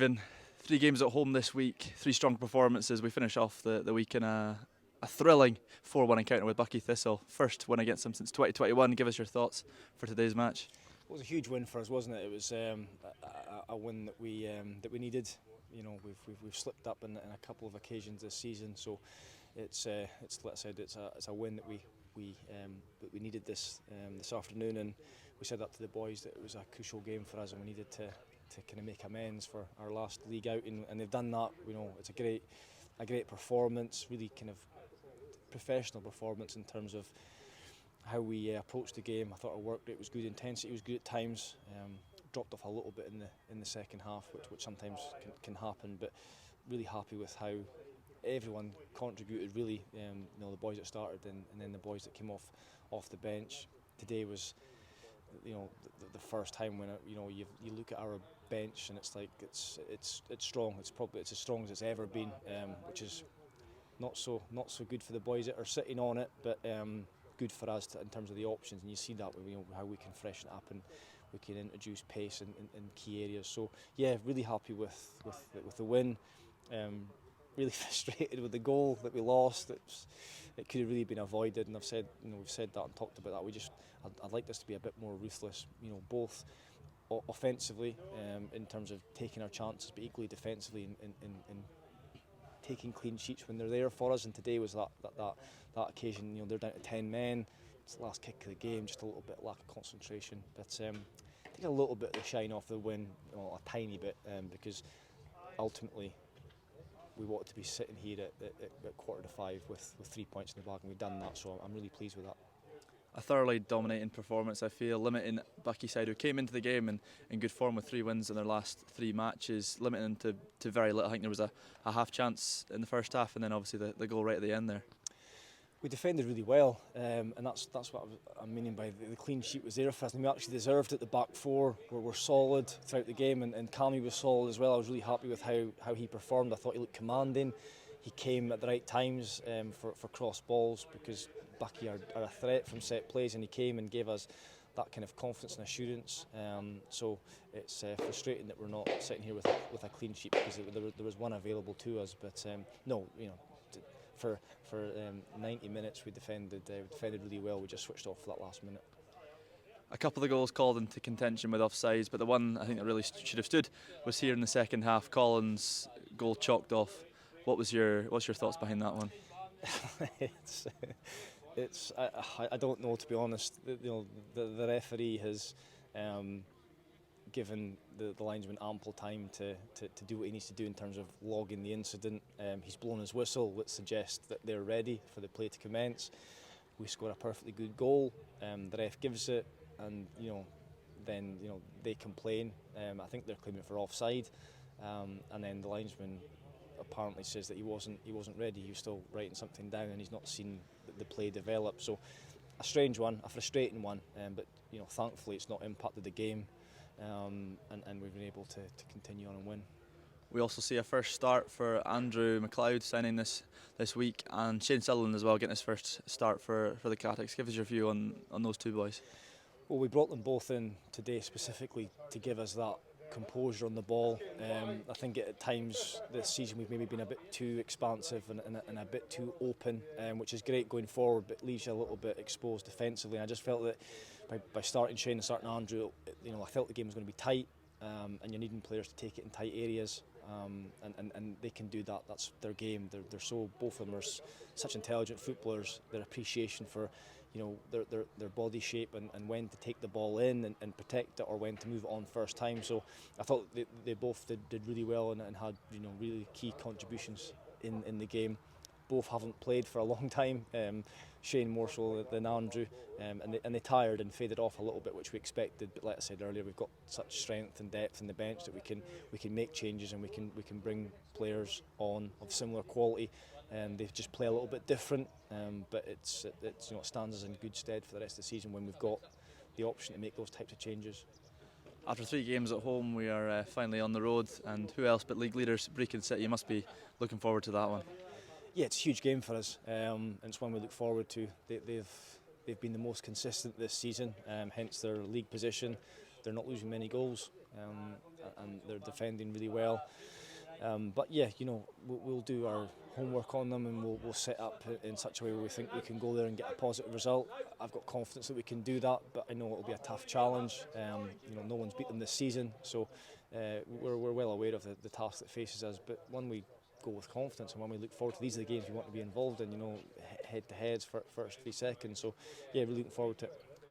Stephen, 3 games at home this week, 3 strong performances. We finish off the week in a thrilling 4-1 encounter with Buckie Thistle. First win against them since 2021. Give us your thoughts for today's match. It was a huge win for us, wasn't it? It was a win that we needed. You know, we've slipped up in a couple of occasions this season, so it's like I said, it's a win that we needed this afternoon, and we said that to the boys that it was a crucial game for us, and we needed to kind of make amends for our last league outing, and they've done that. You know, it's a great performance, really kind of professional performance in terms of how we approached the game. I thought our work rate was good, intensity was good at times. Dropped off a little bit in the second half, which sometimes can happen, but really happy with how everyone contributed. Really, you know, the boys that started and then the boys that came off the bench. Today was, you know, the first time when you know you look at our bench and it's like it's strong. It's as strong as it's ever been, which is not so good for the boys that are sitting on it, but good for us in terms of the options. And you see that, you know, how we can freshen it up and we can introduce pace in key areas. So yeah, really happy with the win. Really frustrated with the goal that we lost. It could have really been avoided, and I've said, you know, we've said that and talked about that. I'd like this to be a bit more ruthless, you know, both offensively in terms of taking our chances, but equally defensively in taking clean sheets when they're there for us. And today was that occasion. You know, they're down to 10 men. It's the last kick of the game, just a little bit lack of concentration. But take a little bit of the shine off the win, you know, a tiny bit, because ultimately we wanted to be sitting here at 4:45 with 3 points in the bag, and we've done that, so I'm really pleased with that. A thoroughly dominating performance, I feel, limiting Buckie side, who came into the game in good form with 3 wins in their last 3 matches, limiting them to very little. I think there was a half chance in the first half, and then obviously the goal right at the end there. We defended really well, and that's what I'm meaning by the clean sheet was there for us. And we actually deserved it. The back four were solid throughout the game, and Cammy was solid as well. I was really happy with how he performed. I thought he looked commanding. He came at the right times for cross balls, because Buckie are a threat from set plays, and he came and gave us that kind of confidence and assurance. So it's frustrating that we're not sitting here with a clean sheet, because there was one available to us. But no, you know, for 90 minutes we defended really well. We just switched off for that last minute. A couple of the goals called into contention with offsides, but the one I think that really should have stood was here in the second half. Collins' goal chalked off. What's your thoughts behind that one? I don't know, to be honest. You know, the referee has given the linesman ample time to do what he needs to do in terms of logging the incident. He's blown his whistle, which suggests that they're ready for the play to commence. We score a perfectly good goal. The ref gives it, and then they complain. I think they're claiming for offside, and then the linesman apparently says that he wasn't ready. He was still writing something down, and he's not seen the play develop. So a strange one, a frustrating one, but thankfully it's not impacted the game, and we've been able to continue on and win. We also see a first start for Andrew McLeod signing this week, and Shane Sutherland as well getting his first start for the Catics. Give us your view on those two boys. Well, we brought them both in today specifically to give us that composure on the ball. I think at times this season we've maybe been a bit too expansive and a bit too open, which is great going forward, but leaves you a little bit exposed defensively. And I just felt that by starting Shane and starting Andrew, I felt the game was going to be tight, and you're needing players to take it in tight areas, and they can do that. That's their game. They're so, both of them are such intelligent footballers. Their appreciation for their body shape and when to take the ball in and protect it, or when to move it on first time. So I thought they both did really well and had really key contributions in the game. Both haven't played for a long time, Shane more so than Andrew, and they tired and faded off a little bit, which we expected. But like I said earlier, we've got such strength and depth in the bench that we can make changes, and we can bring players on of similar quality. They just play a little bit different, but it stands us in good stead for the rest of the season when we've got the option to make those types of changes. After 3 games at home, we are finally on the road, and who else but league leaders Brecon City? You must be looking forward to that one. Yeah, it's a huge game for us, and it's one we look forward to. They've been the most consistent this season, hence their league position. They're not losing many goals, and they're defending really well. But yeah, we'll do our homework on them, and we'll set up in such a way where we think we can go there and get a positive result. I've got confidence that we can do that, but I know it'll be a tough challenge. No one's beat them this season, so we're well aware of the task that faces us. But when we go with confidence and when we look forward to these are the games we want to be involved in, head to heads for first 3 seconds. So yeah, we're looking forward to it.